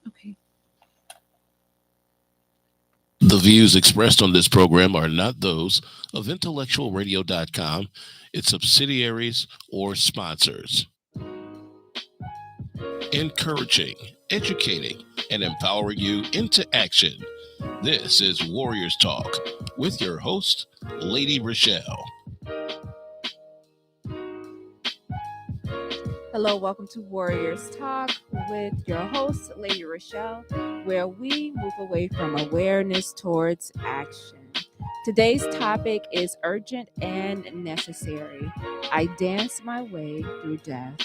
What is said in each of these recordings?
Okay. The views expressed on this program are not those of IntellectualRadio.com, its subsidiaries, or sponsors. Encouraging, educating, and empowering you into action. This is Warriors Talk with your host, Lady Rochelle. Hello, welcome to Warriors Talk with your host, Lady Rochelle, where we move away from awareness towards action. Today's topic is urgent and necessary. I dance my way through death.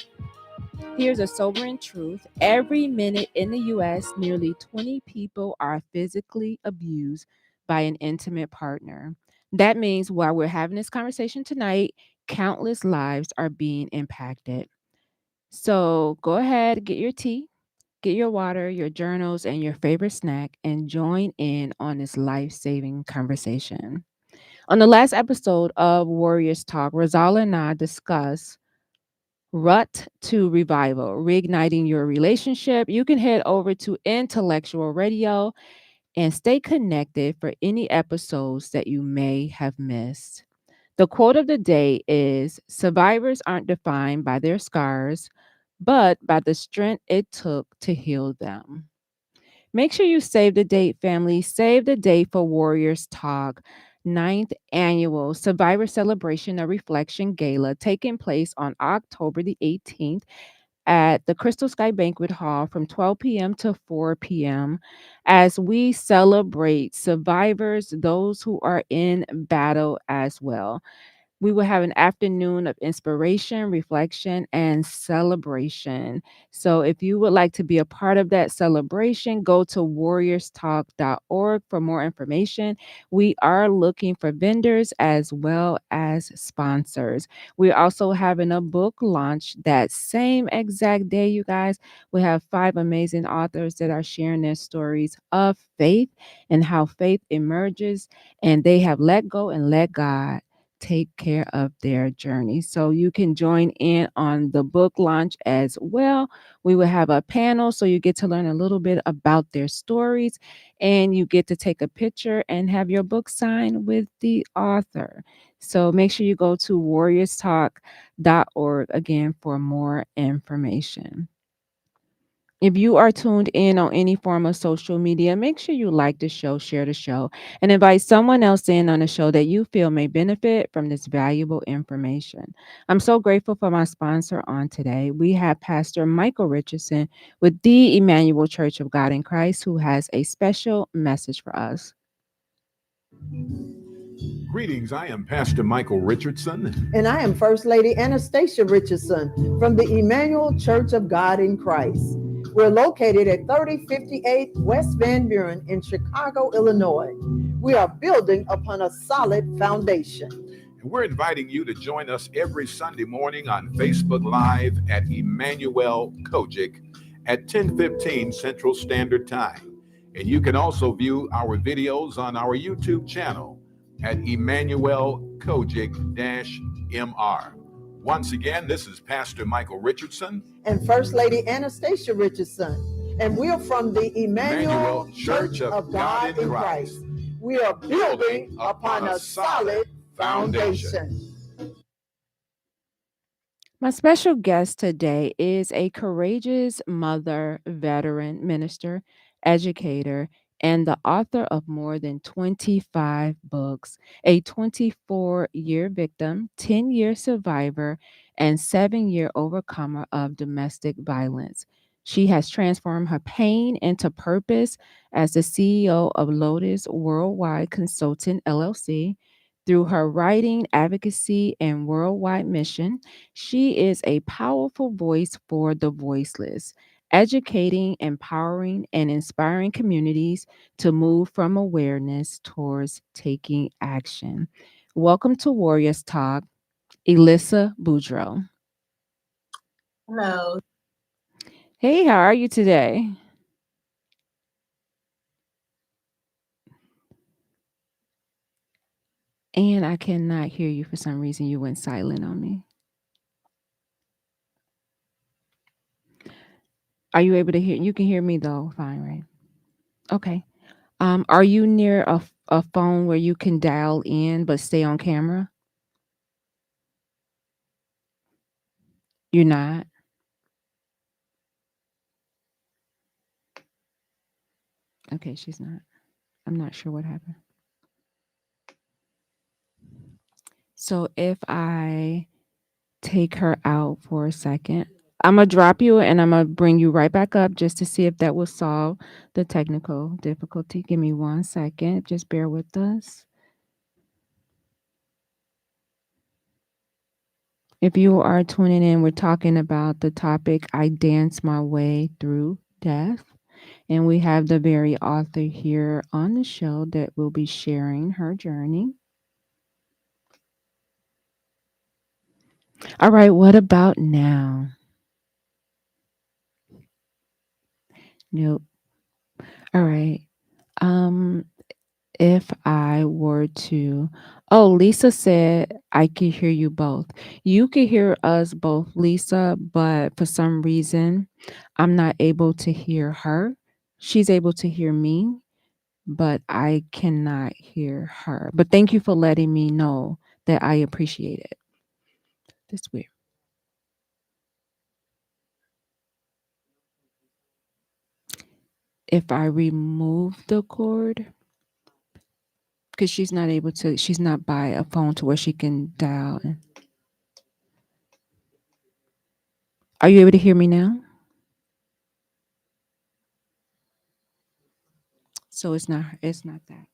Here's a sobering truth. Every minute in the US, nearly 20 people are physically abused by an intimate partner. That means while we're having this conversation tonight, countless lives are being impacted. So go ahead, get your tea, get your water, your journals, and your favorite snack, and join in on this life saving conversation. On the last episode of Warriors Talk, Rosala and I discussed Rut to Revival, reigniting your relationship. You can head over to Intellectual Radio and stay connected for any episodes that you may have missed. The quote of the day is: survivors aren't defined by their scars, but by the strength it took to heal them. Make sure you save the date, family. Save the date for Warriors Talk, ninth annual Survivor Celebration of Reflection Gala, taking place on October the 18th at the Crystal Sky Banquet Hall from 12 p.m. to 4 p.m. as we celebrate survivors, those who are in battle as well. We will have an afternoon of inspiration, reflection, and celebration. So, if you would like to be a part of that celebration, go to warriorstalk.org for more information. We are looking for vendors as well as sponsors. We're also having a book launch that same exact day, you guys. We have five amazing authors that are sharing their stories of faith and how faith emerges, and they have let go and let God take care of their journey. So you can join in on the book launch as well. We will have a panel so you get to learn a little bit about their stories, and you get to take a picture and have your book signed with the author. So make sure you go to warriorstalk.org again for more information. If you are tuned in on any form of social media, make sure you like the show, share the show, and invite someone else in on the show that you feel may benefit from this valuable information. I'm so grateful for my sponsor on today. We have Pastor Michael Richardson with the Emmanuel Church of God in Christ, who has a special message for us. Greetings, I am Pastor Michael Richardson. And I am First Lady Anastasia Richardson from the Emmanuel Church of God in Christ. We're located at 3058 West Van Buren in Chicago, Illinois. We are building upon a solid foundation. And we're inviting you to join us every Sunday morning on Facebook Live at Emmanuel Kojic at 10:15 Central Standard Time. And you can also view our videos on our YouTube channel at Emmanuel Kojic-MR. Once again, this is Pastor Michael Richardson and First Lady Anastasia Richardson. And we're from the Emmanuel Church of God in Christ. We are building upon a solid foundation. My special guest today is a courageous mother, veteran minister, educator, and the author of more than 25 books, a 24-year victim, 10-year survivor, and 7-year overcomer of domestic violence. She has transformed her pain into purpose as the CEO of Lotus Worldwide Consulting LLC. Through her writing, advocacy, and worldwide mission, she is a powerful voice for the voiceless, educating, empowering, and inspiring communities to move from awareness towards taking action. Welcome to Warriors Talk, Elissa Boudreau. Hello. Hey, how are you today? And I cannot hear you for some reason. You went silent on me. Are you able to hear? You can hear me though. Fine, right? Okay. Are you near a phone where you can dial in but stay on camera? You're not? Okay, she's not. I'm not sure what happened. So if I take her out for a second, I'm going to drop you and I'm going to bring you right back up just to see if that will solve the technical difficulty. Give me 1 second. Just bear with us. If you are tuning in, we're talking about the topic, I Dance My Way Through Death. And we have the very author here on the show that will be sharing her journey. All right, what about now? Nope. All right. Um, if I were to, oh, Lisa said I could hear you both. You could hear us both, Lisa, but for some reason, I'm not able to hear her. She's able to hear me, but I cannot hear her. But thank you for letting me know that I appreciate it. That's weird. If I remove the cord, because she's not by a phone to where she can dial. Are you able to hear me now? So it's not that.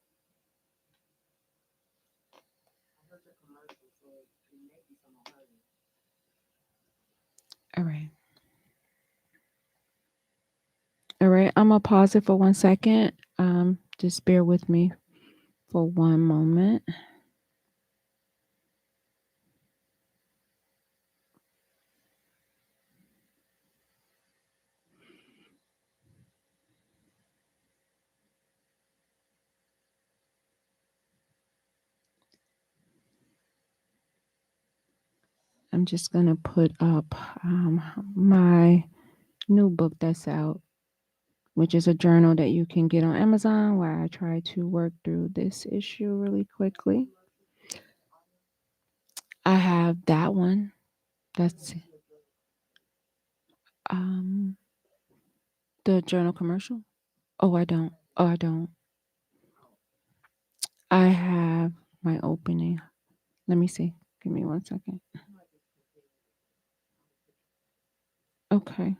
All right. All right. I'm gonna pause it for 1 second. Just bear with me for one moment. I'm just gonna put up my new book that's out, which is a journal that you can get on Amazon, where I try to work through this issue really quickly. I have that one. That's um the journal commercial. Oh, I don't. Oh, I don't. I have my opening. Let me see. Give me 1 second. Okay.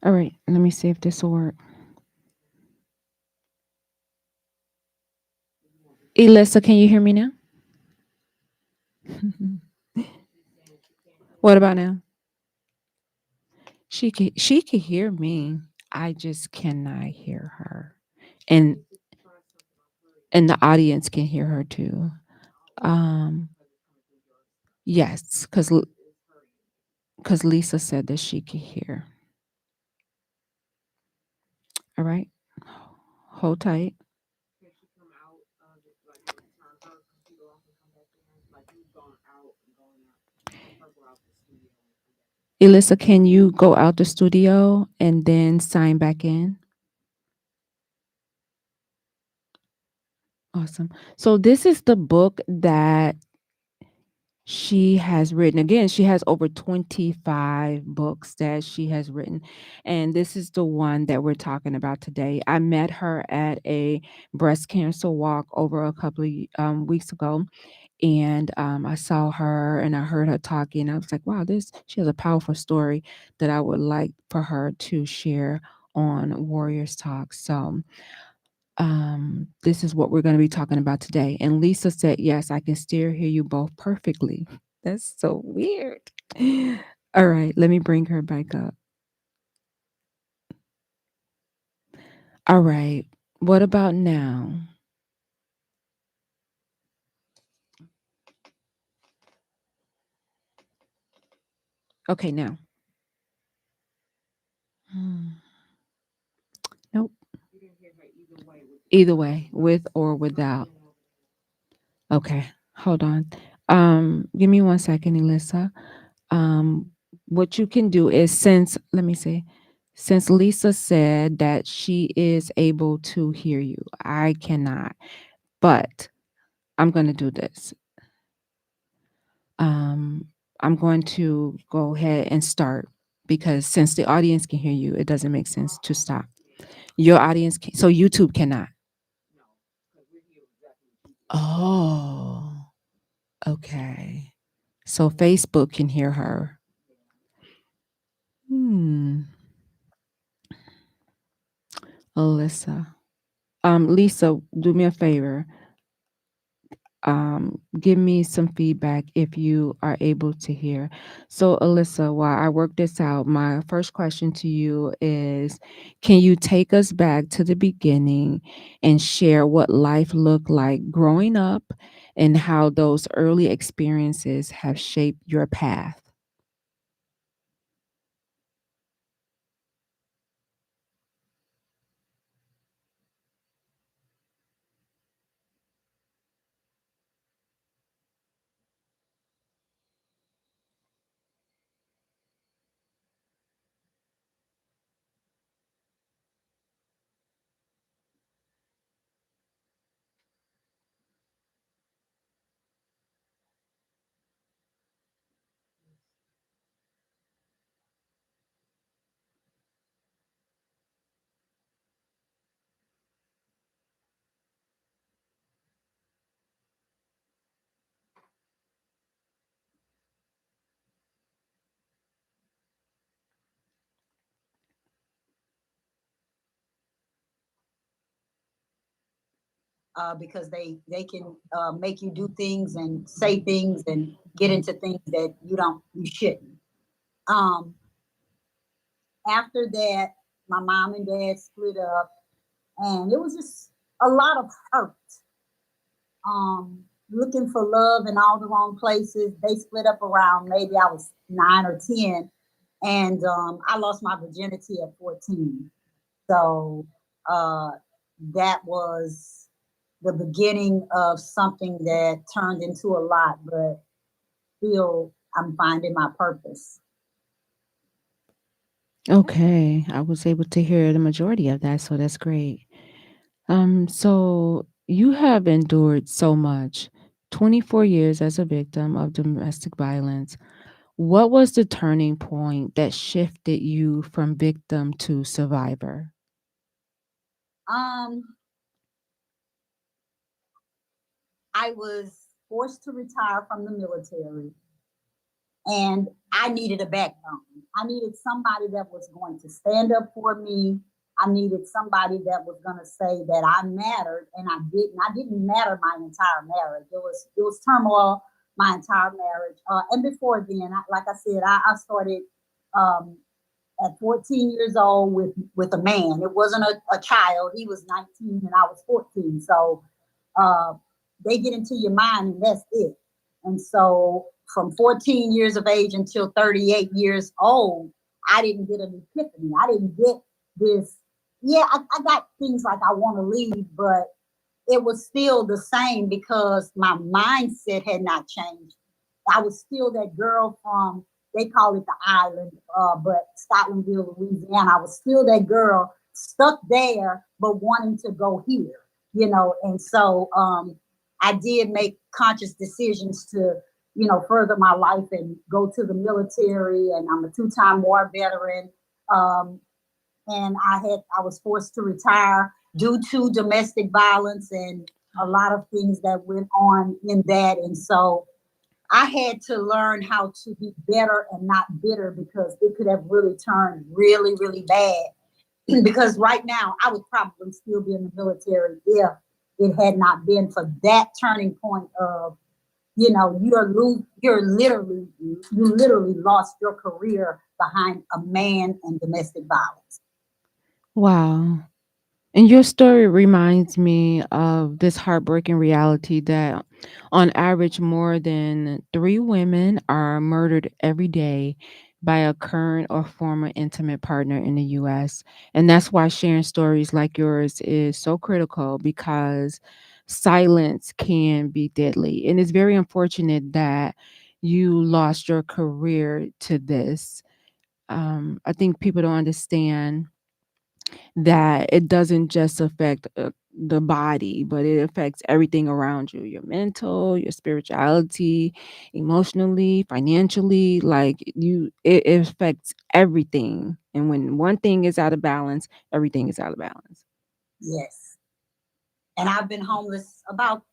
All right. Let me see if this will work. Elissa, can you hear me now? What about now? She could hear me. I just cannot hear her. And and the audience can hear her too. Um yes, cuz Lisa said that she could hear. All right. Hold tight. Elissa, can you go out the studio and then sign back in? Awesome. So this is the book that she has written. Again, she has over 25 books that she has written. And this is the one that we're talking about today. I met her at a breast cancer walk over a couple of weeks ago. And I saw her and I heard her talking. I was like, wow, she has a powerful story that I would like for her to share on Warriors Talk. So this is what we're going to be talking about today. And Lisa said, yes, I can still hear you both perfectly. That's so weird. All right, let me bring her back up. All right, what about now? Okay, now. Nope. Either way, with or without. Okay, hold on. Give me 1 second, Elissa. Um, what you can do is, since let me see, since Lisa said that she is able to hear you, I cannot. But I'm going to do this. Um, I'm going to go ahead and start because since the audience can hear you, it doesn't make sense to stop. Your audience can, so YouTube cannot. Oh, okay. So Facebook can hear her. Hmm. Alyssa. Lisa, do me a favor. Give me some feedback if you are able to hear. So, Alyssa, while I work this out, my first question to you is, can you take us back to the beginning and share what life looked like growing up and how those early experiences have shaped your path? because they can make you do things and say things and get into things that you shouldn't. Um, After that, my mom and dad split up, and it was just a lot of hurt. Looking for love in all the wrong places. They split up around maybe I was 9 or 10, and I lost my virginity at 14. So uh, that was the beginning of something that turned into a lot, but still I'm finding my purpose. Okay, I was able to hear the majority of that, so that's great. So you have endured so much, 24 years as a victim of domestic violence. What was the turning point that shifted you from victim to survivor? Um, I was forced to retire from the military, and I needed a backbone. I needed somebody that was going to stand up for me. I needed somebody that was going to say that I mattered, and I didn't. I didn't matter my entire marriage. It was turmoil my entire marriage. And before then, like I said, I started um, at 14 years old with a man. It wasn't a child. He was 19 and I was 14. So uh, they get into your mind and that's it. And so from 14 years of age until 38 years old, I didn't get an epiphany. I didn't get this. Yeah, I got things like I want to leave, but it was still the same because my mindset had not changed. I was still that girl from, they call it the island, but Scotlandville, Louisiana. I was still that girl stuck there, but wanting to go here. And so I did make conscious decisions to, further my life and go to the military. And I'm a two-time war veteran. Um, and I was forced to retire due to domestic violence and a lot of things that went on in that. And so I had to learn how to be better and not bitter because it could have really turned really, really bad. Because right now I would probably still be in the military if it had not been for that turning point of, you literally lost your career behind a man and domestic violence. Wow. And your story reminds me of this heartbreaking reality that on average, more than 3 women are murdered every day by a current or former intimate partner in the US. And that's why sharing stories like yours is so critical because silence can be deadly. And it's very unfortunate that you lost your career to this. I think people don't understand that it doesn't just affect the body, but it affects everything around you, your mental, your spirituality, emotionally, financially. Like it affects everything. And when one thing is out of balance, everything is out of balance. Yes. And I've been homeless about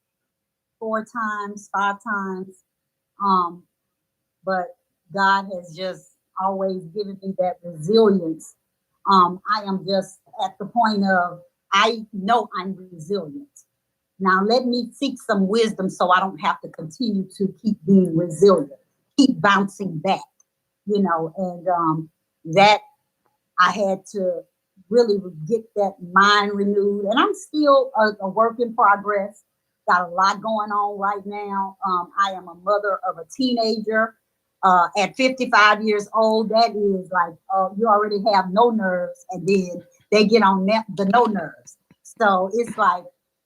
4 times, 5 times. Um, but God has just always given me that resilience. I am just at the point of I know I'm resilient. Now let me seek some wisdom so I don't have to continue to keep being resilient, keep bouncing back, and that I had to really get that mind renewed. And I'm still a work in progress. Got a lot going on right now. I am a mother of a teenager at 55 years old. That is like, you already have no nerves, and then they get on the no nerves. So it's like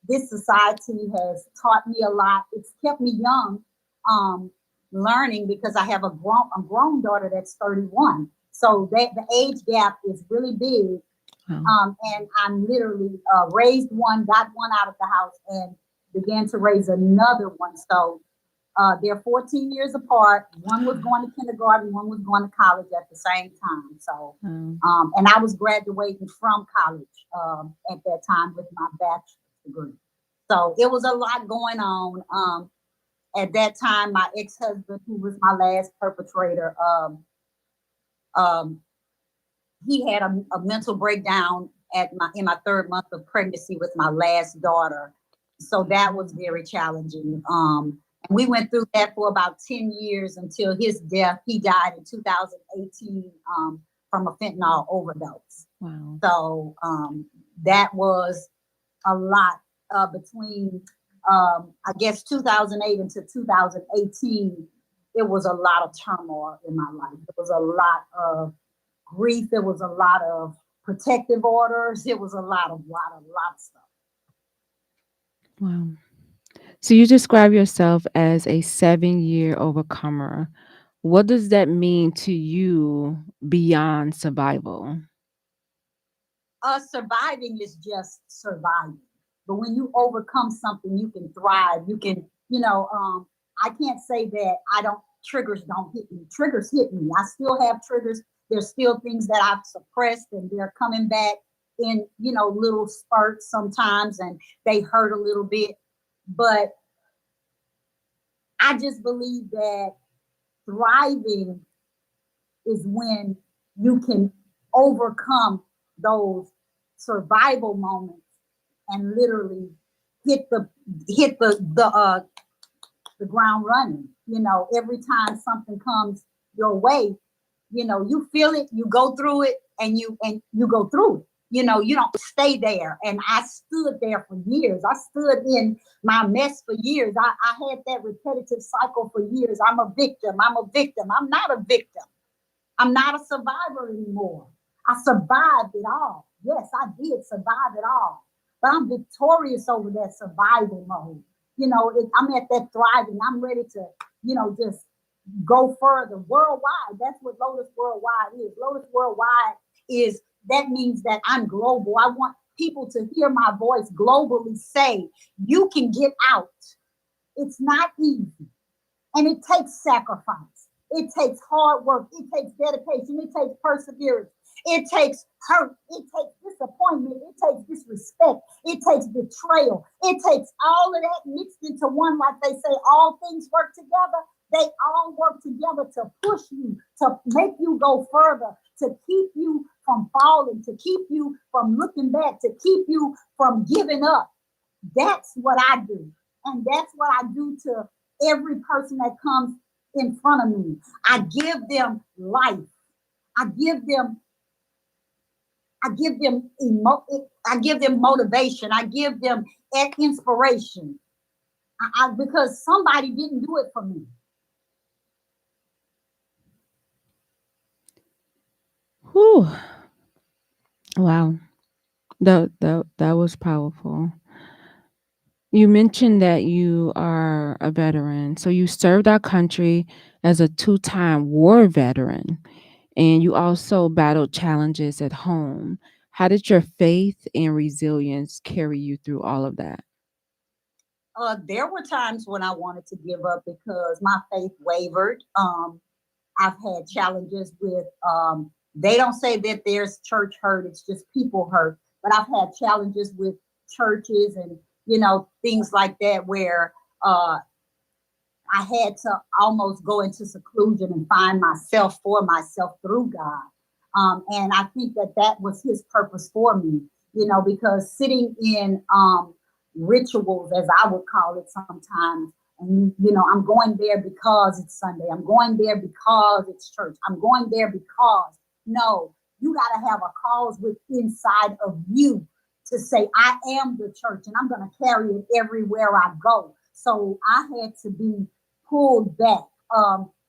this society has taught me a lot. It's kept me young, learning, because I have a grown daughter that's 31. So that the age gap is really big. And I'm literally raised one, got one out of the house, and began to raise another one. So they're 14 years apart. One was going to kindergarten, one was going to college at the same time. So, and I was graduating from college at that time with my bachelor's degree. So it was a lot going on. At that time, my ex-husband, who was my last perpetrator, he had a mental breakdown in my 3rd month of pregnancy with my last daughter. So that was very challenging. And we went through that for about 10 years until his death. He died in 2018 from a fentanyl overdose. Wow. So that was a lot between, I guess, 2008 into 2018. It was a lot of turmoil in my life. It was a lot of grief. There was a lot of protective orders. It was a lot of stuff. Wow. So you describe yourself as a 7-year overcomer. What does that mean to you beyond survival? Surviving is just surviving. But when you overcome something, you can thrive. You can, I can't say that triggers don't hit me. Triggers hit me. I still have triggers. There's still things that I've suppressed, and they're coming back in, little spurts sometimes, and they hurt a little bit. But I just believe that thriving is when you can overcome those survival moments and literally hit the ground running. Every time something comes your way, you feel it, you go through it, and you go through it. You don't stay there. And I stood there for years. I stood in my mess for years. I had that repetitive cycle for years. I'm a victim. I'm not a victim. I'm not a survivor anymore. I survived it all. Yes, I did survive it all. But I'm victorious over that survival mode. I'm at that thriving. I'm ready to, just go further worldwide. That's what Lotus Worldwide is. Lotus Worldwide that means that I'm global. I want people to hear my voice globally say, you can get out. It's not easy. And it takes sacrifice. It takes hard work. It takes dedication. It takes perseverance. It takes hurt. It takes disappointment. It takes disrespect. It takes betrayal. It takes all of that mixed into one. Like they say, all things work together. They all work together to push you, to make you go further, to keep you from falling, to keep you from looking back, to keep you from giving up. That's what I do. And that's what I do to every person that comes in front of me. I give them life. I give them motivation. I give them inspiration. Because somebody didn't do it for me. Whew. Wow. That was powerful. You mentioned that you are a veteran. So you served our country as a two-time war veteran, and you also battled challenges at home. How did your faith and resilience carry you through all of that? There were times when I wanted to give up because my faith wavered. I've had challenges with, they don't say that there's church hurt, it's just people hurt. But I've had challenges with churches and, things like that where uh, I had to almost go into seclusion and find myself for myself through God. And I think that that was his purpose for me, because sitting in rituals, as I would call it sometimes, and, I'm going there because it's Sunday. I'm going there because it's church. I'm going there because, no, you got to have a cause with inside of you to say, I am the church and I'm going to carry it everywhere I go. So I had to be pulled back.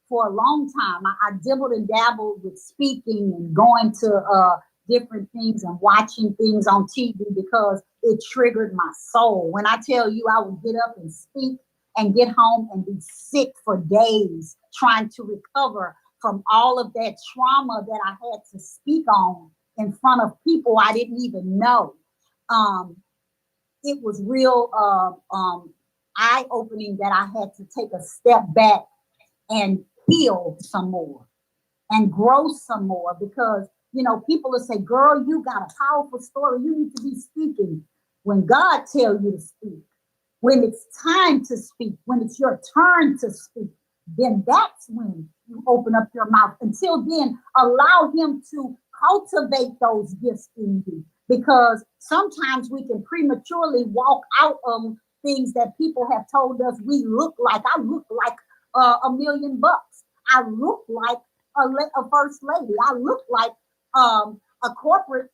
For a long time. I dibbled and dabbled with speaking and going to different things and watching things on TV because it triggered my soul. When I tell you I would get up and speak and get home and be sick for days trying to recover from all of that trauma that I had to speak on in front of people I didn't even know. It was real eye-opening that I had to take a step back and heal some more and grow some more because, people will say, girl, you got a powerful story. You need to be speaking. When God tells you to speak, when it's time to speak, when it's your turn to speak, then that's when you open up your mouth. Until then, allow him to cultivate those gifts in you because sometimes we can prematurely walk out of things that people have told us we look like. I look like $1,000,000. I look like a first lady. I look like a corporate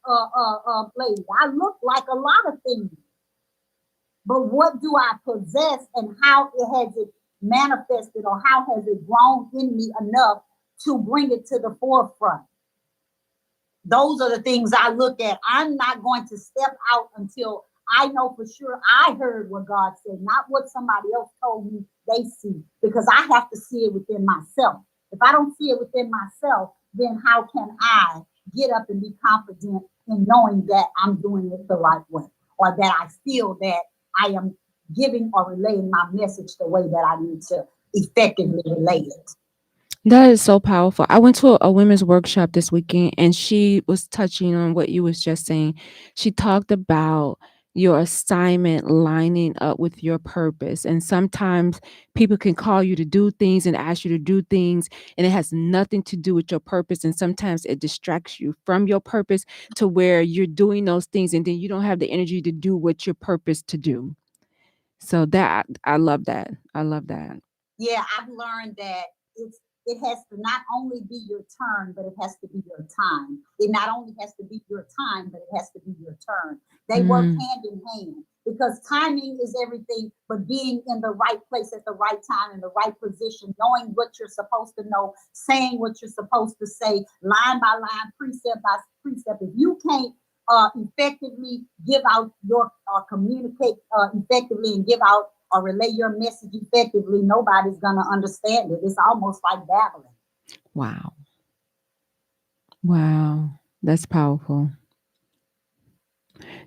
lady. I look like a lot of things. But what do I possess and how has it manifested or how has it grown in me enough to bring it to the forefront? Those are the things I look at. I'm not going to step out until I know for sure I heard what God said, not what somebody else told me they see, because I have to see it within myself. If I don't see it within myself, then how can I get up and be confident in knowing that I'm doing it the right way or that I feel that I am giving or relaying my message the way that I need to effectively relay it? That is so powerful. I went to a women's workshop this weekend and she was touching on what you was just saying. She talked about your assignment lining up with your purpose. And sometimes people can call you to do things and ask you to do things and it has nothing to do with your purpose. And sometimes it distracts you from your purpose to where you're doing those things and then you don't have the energy to do what you're purposed to do. So that I love that. I love that. Yeah, I've learned that it has to not only be your turn, but it has to be your time. It not only has to be your time, but it has to be your turn. They work Mm. hand in hand because timing is everything, but being in the right place at the right time, in the right position, knowing what you're supposed to know, saying what you're supposed to say, line by line, precept by precept. If you can't effectively give out your communicate effectively and give out or relay your message effectively, nobody's going to understand it. It's almost like babbling. Wow. Wow. That's powerful.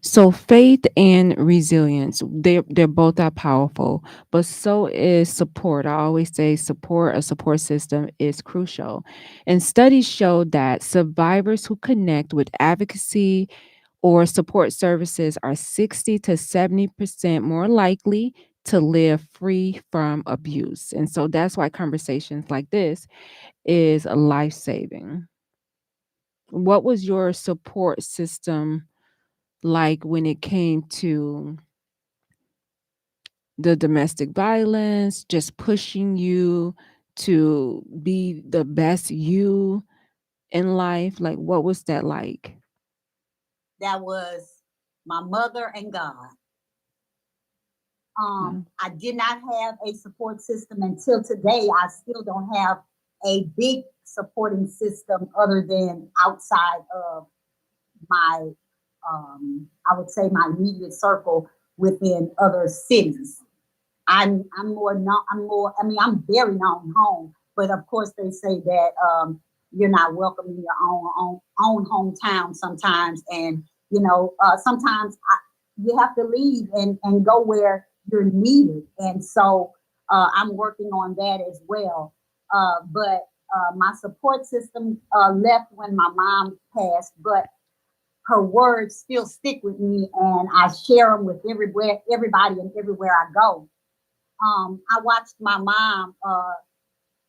So faith and resilience, they're both are powerful, but so is support. I always say support, a support system is crucial. And studies show that survivors who connect with advocacy or support services are 60 to 70% more likely to live free from abuse. And so that's why conversations like this is life-saving. What was your support system like when it came to the domestic violence, just pushing you to be the best you in life? Like, what was that like? That was my mother and God. Mm. I did not have a support system until today. I still don't have a big supporting system other than outside of my, I would say my immediate circle within other cities. I'm very known home, but of course they say that you're not welcome in your own hometown sometimes, and sometimes you have to leave and go where you're needed, and so I'm working on that as well. But my support system left when my mom passed, but her words still stick with me, and I share them with everybody and everywhere I go. I watched my mom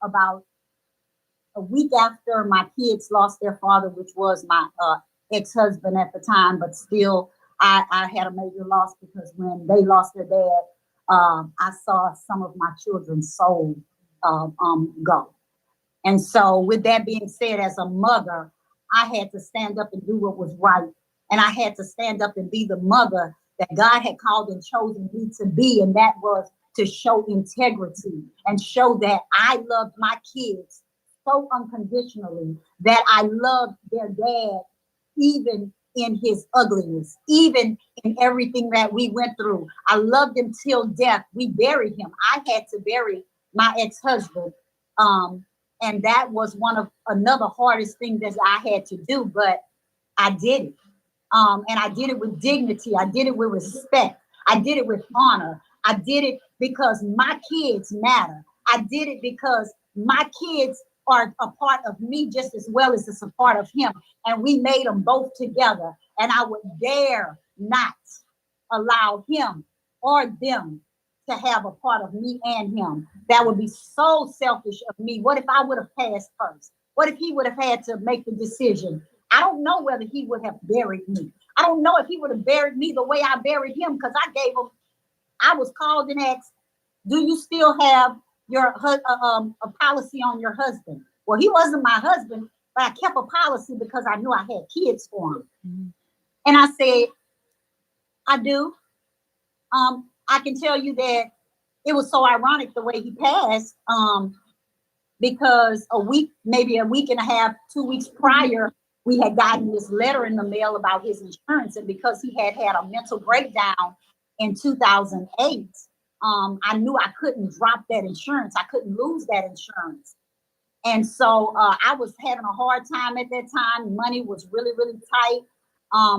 about a week after my kids lost their father, which was my ex-husband at the time, but still I had a major loss because when they lost their dad, I saw some of my children's soul go. And so with that being said, as a mother, I had to stand up and do what was right. And I had to stand up and be the mother that God had called and chosen me to be. And that was to show integrity and show that I loved my kids so unconditionally, that I loved their dad, even in his ugliness, even in everything that we went through. I loved him till death. We buried him. I had to bury my ex-husband. And that was another hardest thing that I had to do, but I did it. And I did it with dignity. I did it with respect. I did it with honor. I did it because my kids matter. I did it because my kids are a part of me just as well as it's a part of him. And we made them both together. And I would dare not allow him or them to have a part of me and him. That would be so selfish of me. What if I would have passed first? What if he would have had to make the decision? I don't know whether he would have buried me. I don't know if he would have buried me the way I buried him, because I was called and asked, do you still have your a policy on your husband? Well, he wasn't my husband, but I kept a policy because I knew I had kids for him. Mm-hmm. And I said, I do. I can tell you that it was so ironic the way he passed, because maybe a week and a half, 2 weeks prior, we had gotten this letter in the mail about his insurance. And because he had a mental breakdown in 2008, I knew I couldn't drop that insurance. I couldn't lose that insurance. And so I was having a hard time at that time. Money was really, really tight.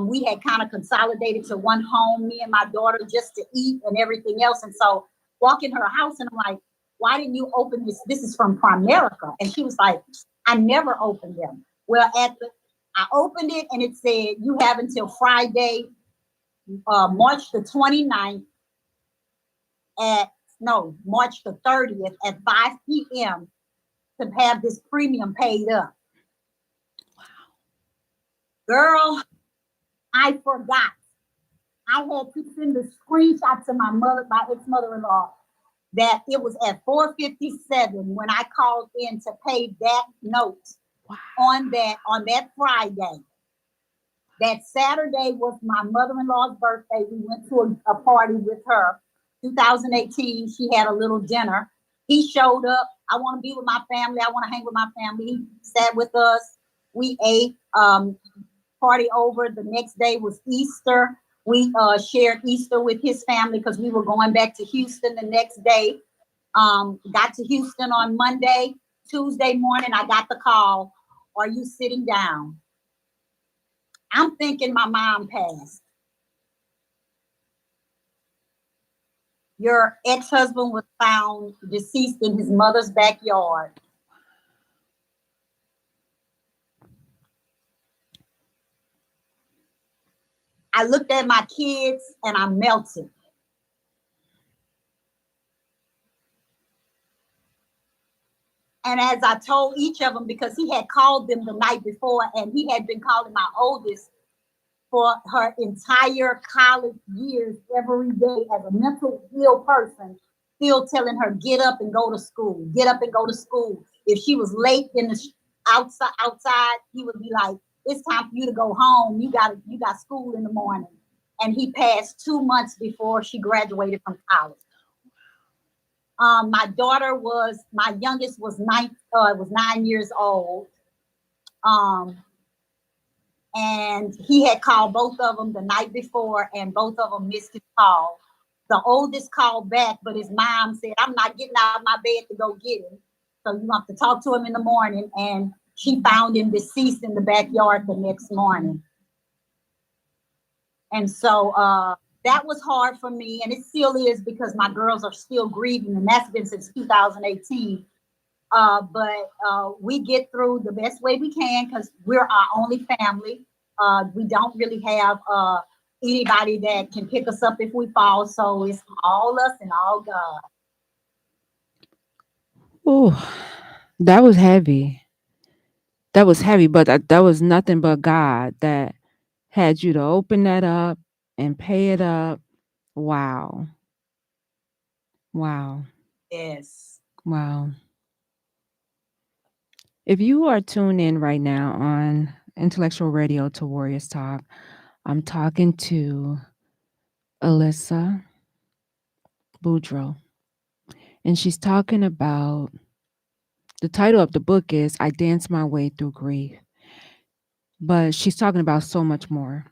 We had kind of consolidated to one home, me and my daughter, just to eat and everything else. And so walk in her house and I'm like, why didn't you open this? This is from Primerica. And she was like, I never opened them. Well, I opened it and it said, you have until Friday, March the 29th March the 30th at 5 p.m. to have this premium paid up. Wow. Girl, I forgot. I had to send a screenshot to my ex-mother-in-law, that it was at 4:57 when I called in to pay that note. Wow. on that Friday. That Saturday was my mother-in-law's birthday. We went to a party with her. 2018, she had a little dinner. He showed up. I want to be with my family. I want to hang with my family. He sat with us. We ate, party over. The next day was Easter. We shared Easter with his family because we were going back to Houston the next day. Got to Houston on Monday. Tuesday morning, I got the call. Are you sitting down? I'm thinking my mom passed. Your ex-husband was found deceased in his mother's backyard. I looked at my kids and I melted. And as I told each of them, because he had called them the night before and he had been calling my oldest for her entire college years every day as a mental ill person, still telling her, get up and go to school, get up and go to school. If she was late in the outside, he would be like, it's time for you to go home. You got school in the morning. And he passed 2 months before she graduated from college. My youngest was 9 years old. and he had called both of them the night before, and both of them missed his call. The oldest called back, but his mom said, "I'm not getting out of my bed to go get him. So you have to talk to him in the morning." And she found him deceased in the backyard the next morning. And so that was hard for me, and it still is, because my girls are still grieving, and that's been since 2018. But we get through the best way we can, because we're our only family. We don't really have anybody that can pick us up if we fall. So it's all us and all God. Oh, that was heavy. That was heavy, but that was nothing but God that had you to open that up and pay it up. Wow. Wow. Yes. Wow. If you are tuned in right now on Intellectual Radio to Warriors Talk, I'm talking to Alyssa Boudreaux, and she's talking about, the title of the book is I Dance My Way Through Grief, but she's talking about so much more.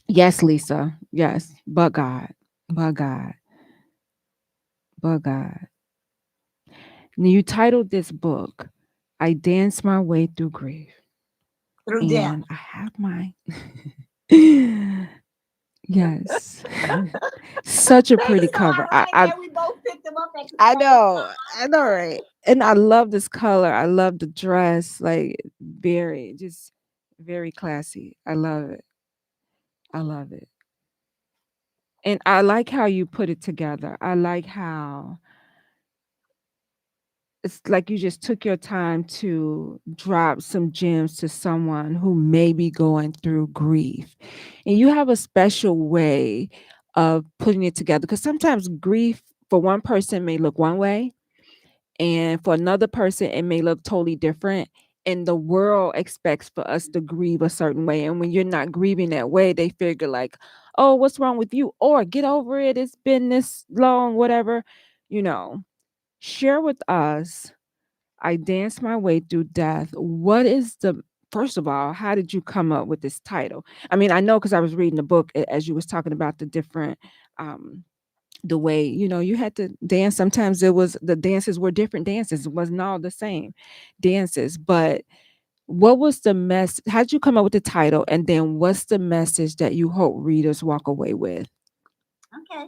Yes, Lisa. Yes, but God, but God, but God. Now, you titled this book, I Dance My Way Through Grief. Through death. And I have my yes. Such a pretty cover. We both picked them up at the I same know. time. I know, right? And I love this color. I love the dress. Like, just very classy. I love it. I love it. And I like how you put it together. I like how it's like you just took your time to drop some gems to someone who may be going through grief. And you have a special way of putting it together, because sometimes grief for one person may look one way, and for another person it may look totally different. And the world expects for us to grieve a certain way. And when you're not grieving that way, they figure like, oh, what's wrong with you? Or get over it. It's been this long, whatever. You know, share with us, I Danced My Way Through Death. What is the, first of all, how did you come up with this title? I mean, I know because I was reading the book as you was talking about the different, the way, you had to dance. Sometimes the dances were different dances. It wasn't all the same dances. But what was the mess? How did you come up with the title? And then what's the message that you hope readers walk away with? Okay.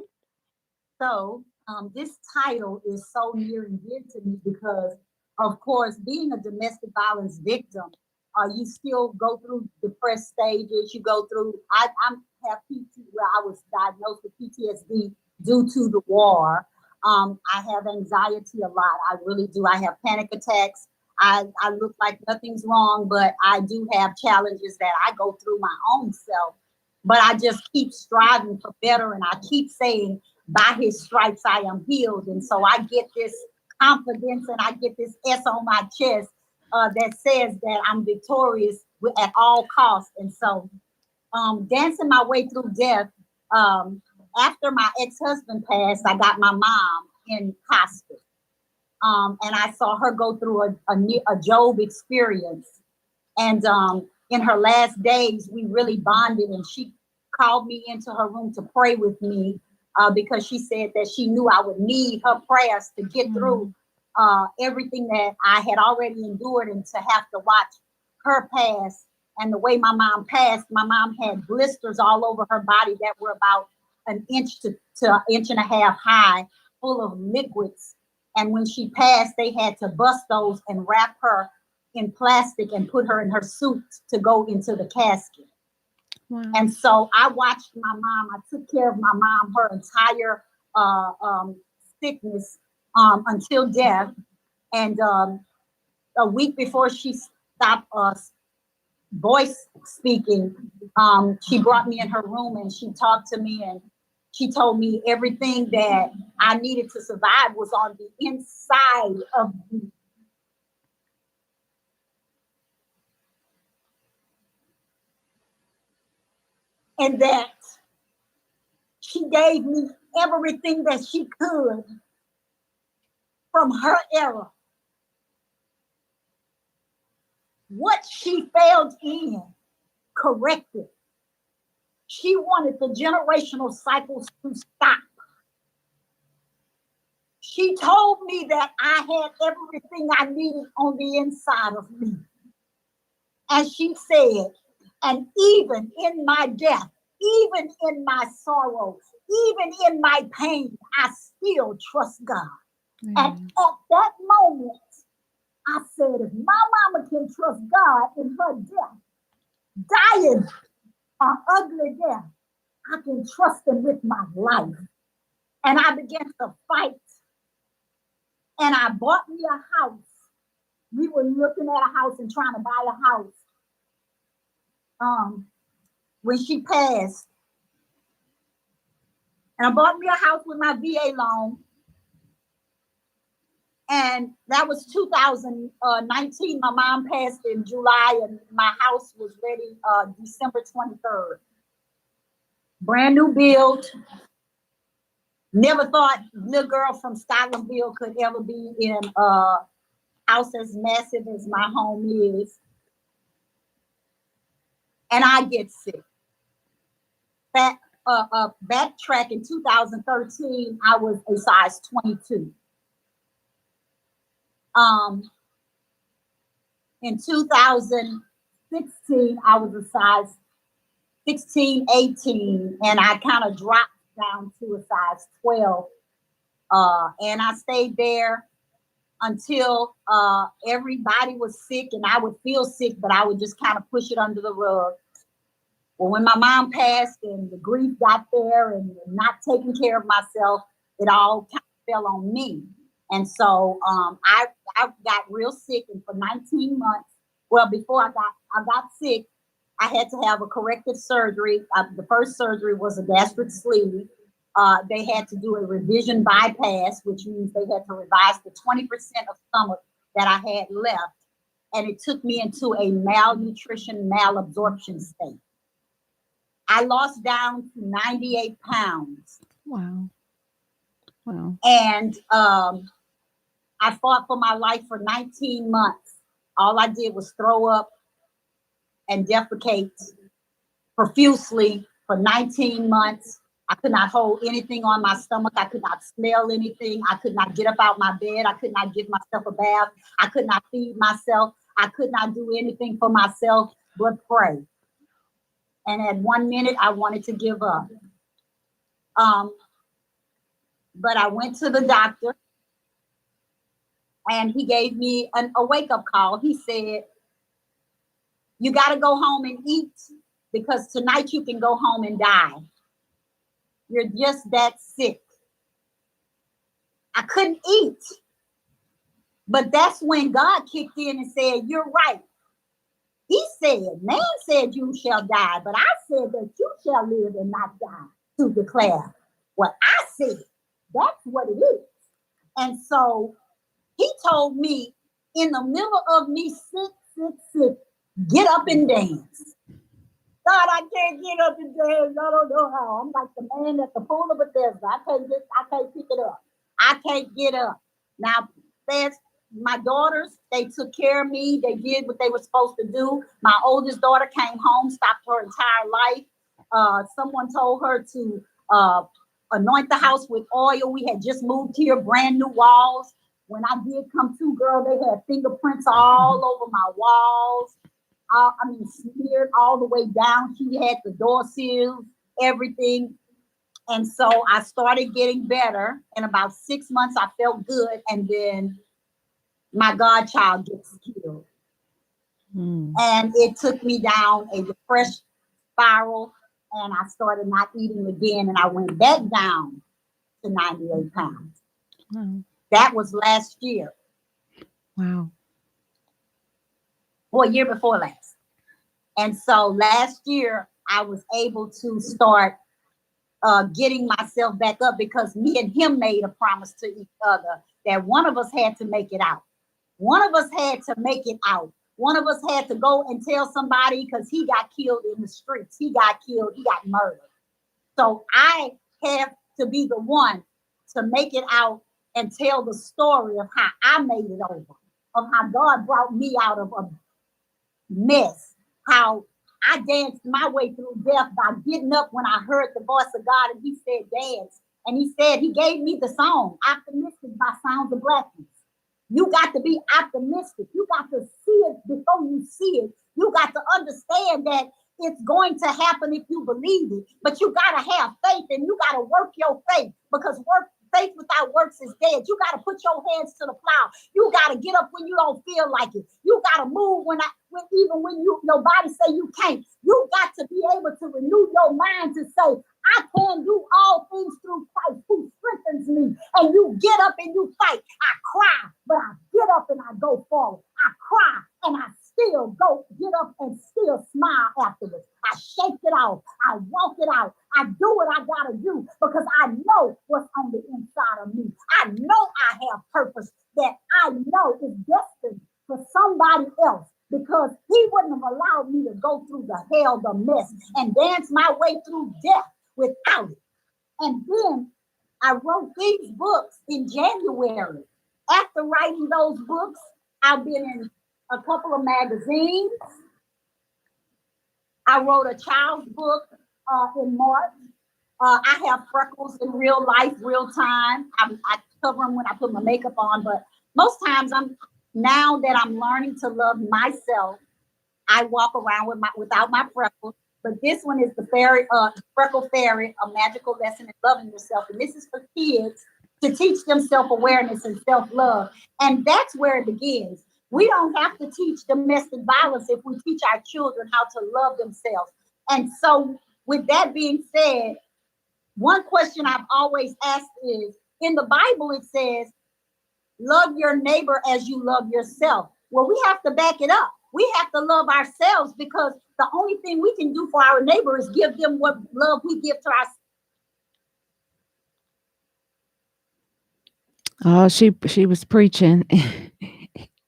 So this title is so near and dear to me because, of course, being a domestic violence victim, you still go through depressed stages. You go through. I have PT where I was diagnosed with PTSD due to the war. I have anxiety a lot. I really do. I have panic attacks. I look like nothing's wrong, but I do have challenges that I go through my own self. But I just keep striving for better, and I keep saying, by his stripes I am healed. And so I get this confidence and I get this S on my chest that says that I'm victorious at all costs. And so dancing my way through death, after my ex-husband passed, I got my mom in hospice. And I saw her go through a Job experience. And in her last days, we really bonded, and she called me into her room to pray with me because she said that she knew I would need her prayers to get through everything that I had already endured, and to have to watch her pass. And the way my mom passed, my mom had blisters all over her body that were about an inch to an inch and a half high, full of liquids. And when she passed, they had to bust those and wrap her in plastic and put her in her suit to go into the casket. Wow. And so I watched my mom. I took care of my mom her entire sickness until death. And a week before she stopped voice speaking, she brought me in her room and she talked to me, and she told me everything that I needed to survive was on the inside of me. And that she gave me everything that she could from her era. What she failed in, corrected. She wanted the generational cycles to stop. She told me that I had everything I needed on the inside of me. And she said, and even in my death, even in my sorrow, even in my pain, I still trust God. And at that moment, I said, if my mama can trust God in her death, dying an ugly death, I can trust him with my life. And I began to fight. And I bought me a house. We were looking at a house and trying to buy a house. When she passed. And I bought me a house with my VA loan. And that was 2019. My mom passed in July and my house was ready December 23rd. Brand new build. Never thought little girl from Scotlandville could ever be in a house as massive as my home is. And I get sick. Backtrack in 2013, I was a size 22. In 2016, I was a size 16, 18, and I kind of dropped down to a size 12. And I stayed there until everybody was sick and I would feel sick, but I would just kind of push it under the rug. Well, when my mom passed and the grief got there and not taking care of myself, it all kind of fell on me. And so I got real sick, and for 19 months, well, before I got sick, I had to have a corrective surgery. The first surgery was a gastric sleeve. They had to do a revision bypass, which means they had to revise the 20% of stomach that I had left. And it took me into a malnutrition, malabsorption state. I lost down to 98 pounds. Wow. And I fought for my life for 19 months. All I did was throw up and defecate profusely for 19 months. I could not hold anything on my stomach. I could not smell anything. I could not get up out my bed. I could not give myself a bath. I could not feed myself. I could not do anything for myself but pray. And at 1 minute, I wanted to give up. But I went to the doctor and he gave me a wake-up call. He said, you got to go home and eat because tonight you can go home and die. You're just that sick. I couldn't eat. But that's when God kicked in and said, you're right. He said, man said you shall die, but I said that you shall live and not die to declare what I said. That's what it is. And so he told me in the middle of me sick, get up and dance. God, I can't get up and dance. I don't know how. I'm like the man at the pool of Bethesda. I can't pick it up. I can't get up. Now, there's my daughters, they took care of me. They did what they were supposed to do. My oldest daughter came home, stopped her entire life. Someone told her to anoint the house with oil. We had just moved here, brand new walls. When I did come to, girl, they had fingerprints all over my walls. Smeared all the way down. She had the door seals, everything. And so I started getting better. In about 6 months, I felt good. And then my godchild gets killed. And it took me down a depression spiral. And I started not eating again. And I went back down to 98 pounds. Wow. That was last year. Wow. Or a year before last. And so last year, I was able to start getting myself back up because me and him made a promise to each other that one of us had to make it out. One of us had to make it out. One of us had to go and tell somebody because he got killed in the streets. He got killed. He got murdered. So I have to be the one to make it out and tell the story of how I made it over, of how God brought me out of a mess, how I danced my way through death by getting up when I heard the voice of God and he said, dance. And he said, he gave me the song, Optimistic by Sounds of Blackness. You got to be optimistic. You got to see it before you see it. You got to understand that it's going to happen if you believe it. But you got to have faith and you got to work your faith because faith without works is dead. You got to put your hands to the plow. You got to get up when you don't feel like it. You got to move even when your body say you can't. You got to be able to renew your mind to say, I can do all things through Christ who strengthens me. And you get up and you fight. I cry, but I get up and I go forward. I cry and I still get up and still smile afterwards. I shake it off. I walk it out. I do what I gotta do because I know what's on the inside of me. I know I have purpose that I know is destined for somebody else because he wouldn't have allowed me to go through the hell, the mess, and dance my way through death without it. And then I wrote these books in January. After writing those books, I've been in a couple of magazines. I wrote a child's book in March. I have freckles in real life, real time. I cover them when I put my makeup on, but most times now that I'm learning to love myself, I walk around without my freckles. But this one is the Freckle Fairy, a magical lesson in loving yourself. And this is for kids to teach them self-awareness and self-love. And that's where it begins. We don't have to teach domestic violence if we teach our children how to love themselves. And so with that being said, one question I've always asked is, in the Bible, it says, love your neighbor as you love yourself. Well, we have to back it up. We have to love ourselves because the only thing we can do for our neighbor is give them what love we give to ourselves. Oh, she was preaching.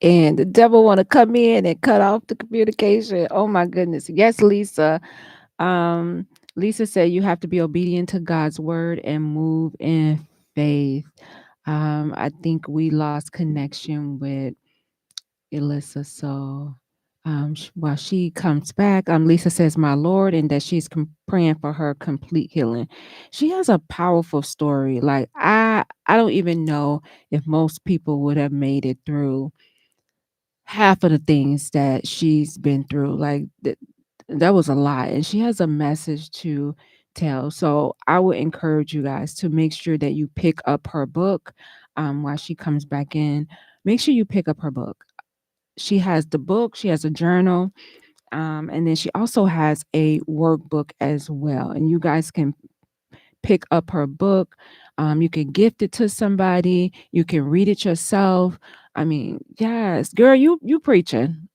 And the devil want to come in and cut off the communication. Oh my goodness. Yes, Lisa. Lisa said you have to be obedient to God's word and move in faith. I think we lost connection with Elissa. So while she comes back, Lisa says, my Lord, and that she's praying for her complete healing. She has a powerful story. Like I don't even know if most people would have made it through half of the things that she's been through. Like that was a lot, and she has a message to tell. So I would encourage you guys to make sure that you pick up her book while she comes back in. Make sure you pick up her book. She has the book, she has a journal, and then she also has a workbook as well. And you guys can pick up her book. You can gift it to somebody. You can read it yourself. I mean, yes, girl, you preaching.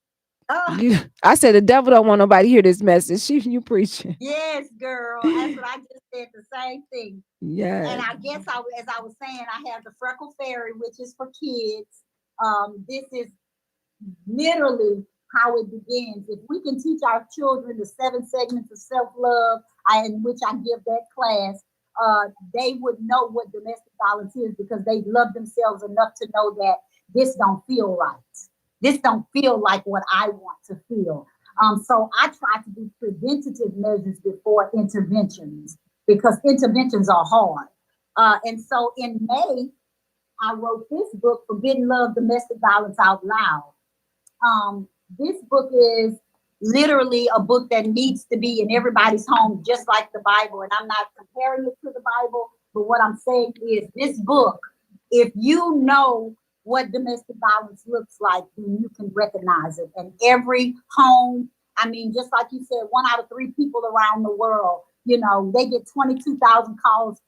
I said the devil don't want nobody to hear this message. You preaching. Yes, girl. That's what I just said. The same thing. Yeah. And I guess as I was saying, I have the Freckle Fairy, which is for kids. This is literally how it begins. If we can teach our children the 7 segments of self-love, in which I give that class, they would know what domestic violence is because they love themselves enough to know that this don't feel right. This don't feel like what I want to feel. So I try to do preventative measures before interventions because interventions are hard. And so in May, I wrote this book, Forbidden Love, Domestic Violence Out Loud. This book is literally a book that needs to be in everybody's home, just like the Bible. And I'm not comparing it to the Bible, but what I'm saying is this book, if you know what domestic violence looks like, then you can recognize it. And every home, I mean, just like you said, 1 out of 3 people around the world, they get 22,000 calls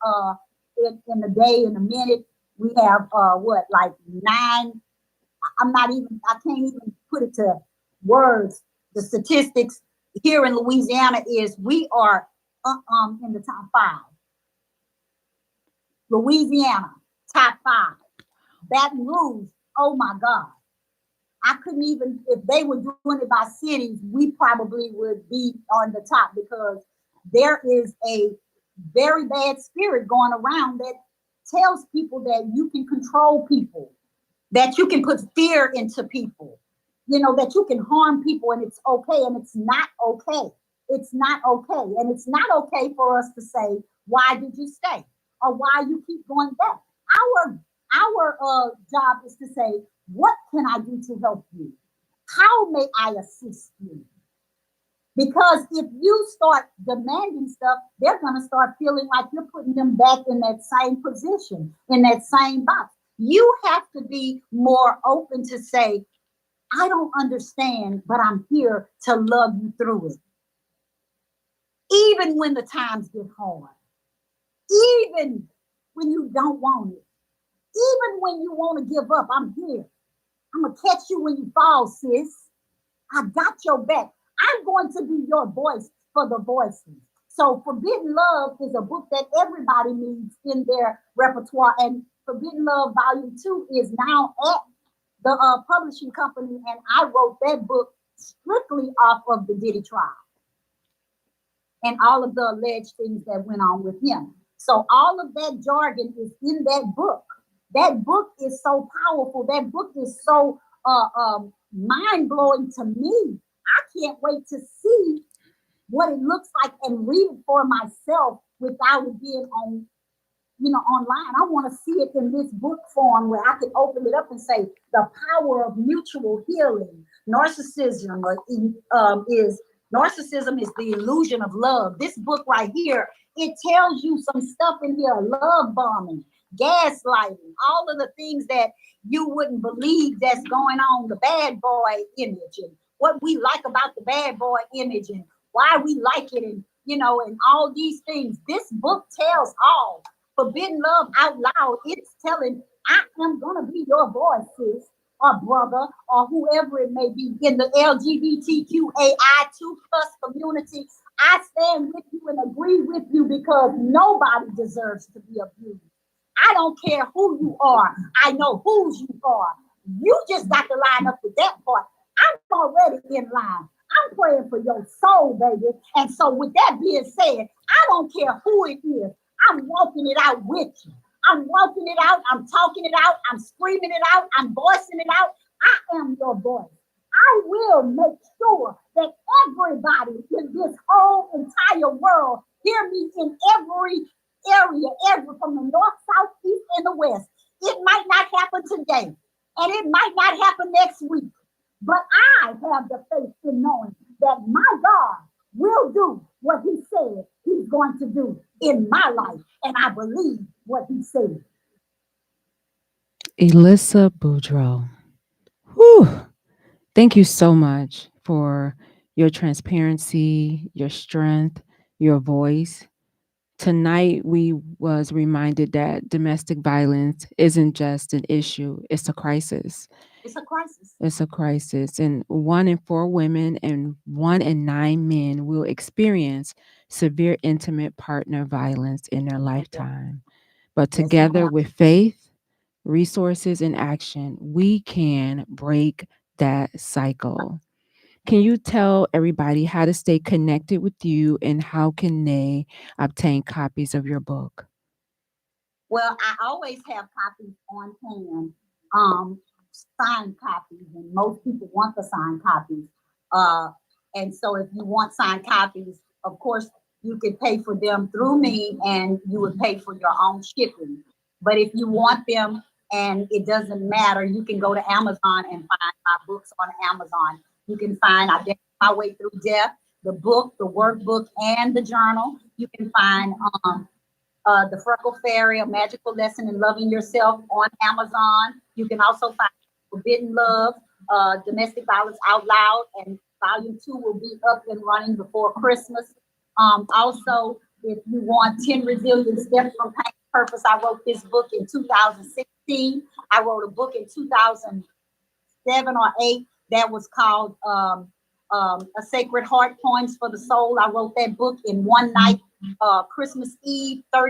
in a day, in a minute. We have like 9. I can't even put it to words. The statistics here in Louisiana is we are in the top 5. Louisiana, top 5. Baton Rouge, oh my God. I couldn't even, if they were doing it by cities, we probably would be on the top because there is a very bad spirit going around that tells people that you can control people, that you can put fear into people, that you can harm people and it's okay, and it's not okay. It's not okay. And it's not okay for us to say, why did you stay? Or why you keep going back? Our job is to say, what can I do to help you? How may I assist you? Because if you start demanding stuff, they're going to start feeling like you're putting them back in that same position, in that same box. You have to be more open to say, I don't understand, but I'm here to love you through it. Even when the times get hard, even when you don't want it, even when you want to give up, I'm here. I'm going to catch you when you fall, sis. I got your back. I'm going to be your voice for the voiceless. So Forbidden Love is a book that everybody needs in their repertoire. And Forbidden Love Volume 2 is now at the publishing company. And I wrote that book strictly off of the Diddy trial and all of the alleged things that went on with him. So all of that jargon is in that book. That book is so powerful. That book is so mind-blowing to me. I can't wait to see what it looks like and read it for myself without it being on, online. I want to see it in this book form where I can open it up and say the power of mutual healing. Narcissism is the illusion of love. This book right here, it tells you some stuff in here: love bombing, gaslighting, all of the things that you wouldn't believe that's going on, the bad boy image, and what we like about the bad boy image, and why we like it, and and all these things. This book tells all. Forbidden Love out loud, it's telling, I am gonna be your voice, sis, or brother, or whoever it may be in the LGBTQAI2+ community. I stand with you and agree with you because nobody deserves to be abused. I don't care who you are. I know whose you are. You just got to line up with that part. I'm already in line. I'm praying for your soul, baby. And so with that being said, I don't care who it is. I'm walking it out with you. I'm walking it out. I'm talking it out. I'm screaming it out. I'm voicing it out. I am your voice. I will make sure that everybody in this whole entire world hear me in every area, from the north, south, east, and the west. It might not happen today, and it might not happen next week, but I have the faith in knowing that my God will do what he said he's going to do in my life, and I believe what he said. Elissa Boudreaux. Whew. Thank you so much for your transparency, your strength, your voice. Tonight we was reminded that domestic violence isn't just an issue, it's a crisis. It's a crisis. It's a crisis. And 1 in 4 women and 1 in 9 men will experience severe intimate partner violence in their lifetime. But together with faith, resources, and action, we can break that cycle. Can you tell everybody how to stay connected with you and how can they obtain copies of your book? Well, I always have copies on hand, signed copies, and most people want the signed copies. And so if you want signed copies, of course, you could pay for them through me and you would pay for your own shipping. But if you want them and it doesn't matter, you can go to Amazon and find my books on Amazon. You can find I Danced My Way Through Death, the book, the workbook, and the journal. You can find The Freckle Fairy, A Magical Lesson in Loving Yourself on Amazon. You can also find Forbidden Love, Domestic Violence Out Loud, and Volume 2 will be up and running before Christmas. Also, if you want 10 Resilient Steps from Pain to Purpose, I wrote this book in 2016. I wrote a book in 2007 or 8 that was called A Sacred Heart, Poems for the Soul. I wrote that book in one night, Christmas Eve, I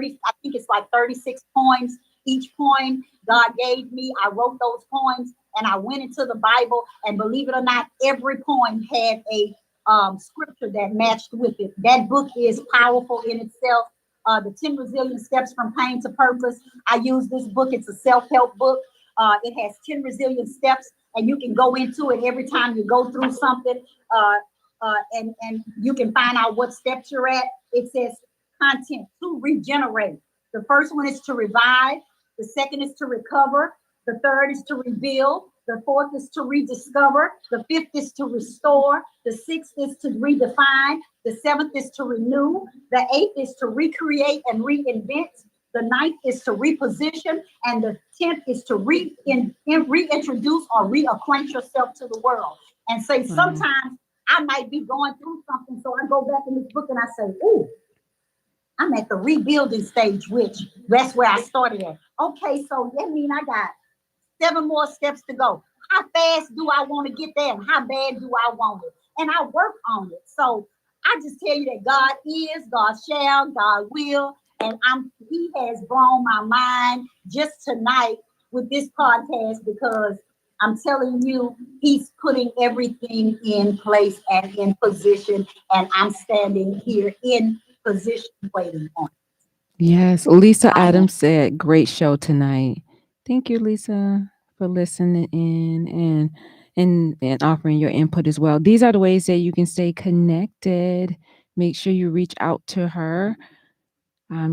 think it's like 36 poems. Each poem God gave me, I wrote those poems and I went into the Bible, and believe it or not, every poem had a scripture that matched with it. That book is powerful in itself. The 10 Resilient Steps from Pain to Purpose. I use this book. It's a self-help book. It has 10 resilient steps, and you can go into it every time you go through something, and you can find out what steps you're at. It says content to regenerate. The first one is to revive. The second is to recover. The third is to rebuild. The fourth is to rediscover. The fifth is to restore. The sixth is to redefine. The seventh is to renew. The eighth is to recreate and reinvent. The ninth is to reposition. And the 10th is to reintroduce or reacquaint yourself to the world. And say, sometimes I might be going through something. So I go back in this book and I say, ooh, I'm at the rebuilding stage, which that's where I started at. Okay, so that means I got 7 more steps to go. How fast do I want to get there? And how bad do I want it? And I work on it. So I just tell you that God is, God shall, God will. And He has blown my mind just tonight with this podcast, because I'm telling you, He's putting everything in place and in position. And I'm standing here in position waiting on it. Yes, Lisa Adams said, great show tonight. Thank you, Lisa, for listening in and offering your input as well. These are the ways that you can stay connected. Make sure you reach out to her.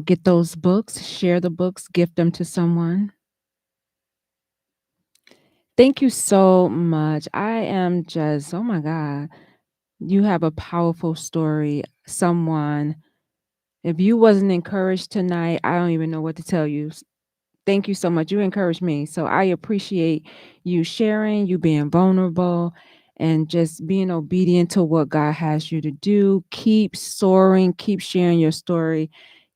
Get those books, share the books, gift them to someone. Thank you so much. I am just, oh my God, you have a powerful story. Someone, if you wasn't encouraged tonight, I don't even know what to tell you. Thank you so much. You encouraged me. So I appreciate you sharing, you being vulnerable, and just being obedient to what God has you to do. Keep soaring, keep sharing your story.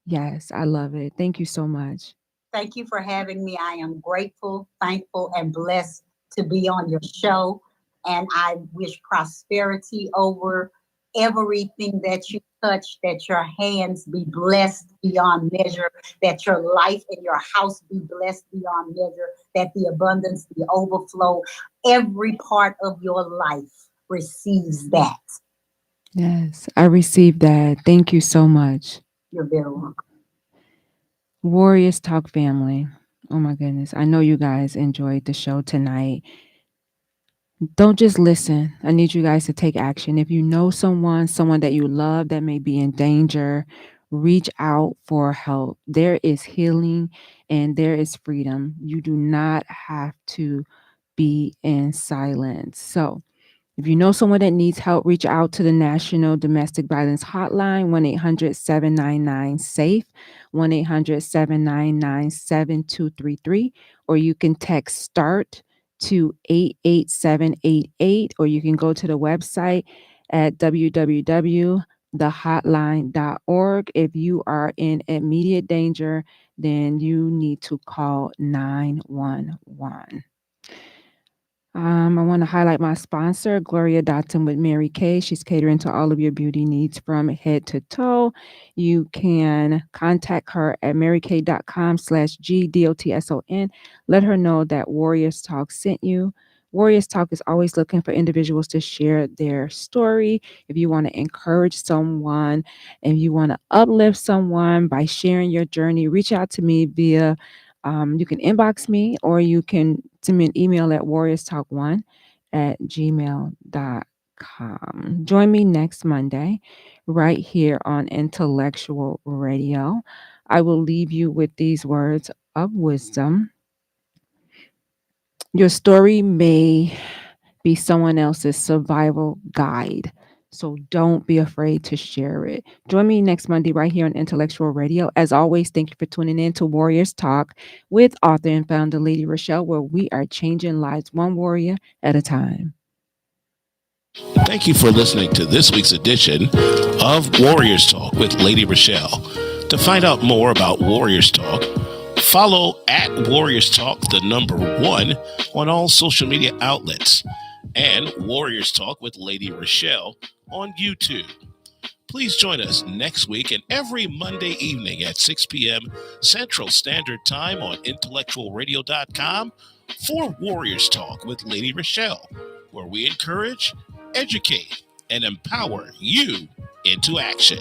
Yes, I love it. Thank you so much. Thank you for having me. I am grateful, thankful, and blessed to be on your show. And I wish prosperity over everything that you touch, that your hands be blessed beyond measure, that your life and your house be blessed beyond measure, that the abundance, the overflow, every part of your life receives that. Yes, I received that. Thank you so much. You're very welcome. Warriors Talk family. Oh my goodness. I know you guys enjoyed the show tonight. Don't just listen. I need you guys to take action. If you know someone that you love that may be in danger, reach out for help. There is healing and there is freedom. You do not have to be in silence. So, if you know someone that needs help, reach out to the National Domestic Violence Hotline, 1-800-799-SAFE, 1-800-799-7233, or you can text START to 88788, or you can go to the website at www.thehotline.org. If you are in immediate danger, then you need to call 911. I want to highlight my sponsor, Gloria Dotson with Mary Kay. She's catering to all of your beauty needs from head to toe. You can contact her at marykay.com/GDOTSON. Let her know that Warriors Talk sent you. Warriors Talk is always looking for individuals to share their story. If you want to encourage someone, if you want to uplift someone by sharing your journey, reach out to me via you can inbox me, or you can send me an email at warriorstalk1@gmail.com. Join me next Monday right here on Intellectual Radio. I will leave you with these words of wisdom. Your story may be someone else's survival guide, so don't be afraid to share it. Join me next Monday right here on Intellectual Radio. As always, thank you for tuning in to Warriors Talk with author and founder Lady Rochelle, where we are changing lives one warrior at a time. Thank you for listening to this week's edition of Warriors Talk with Lady Rochelle. To find out more about Warriors Talk, follow at Warriors Talk, the number 1, on all social media outlets, and Warriors Talk with Lady Rochelle on YouTube. Please join us next week and every Monday evening at 6 p.m. Central Standard Time on IntellectualRadio.com for Warriors Talk with Lady Rochelle, where we encourage, educate, and empower you into action.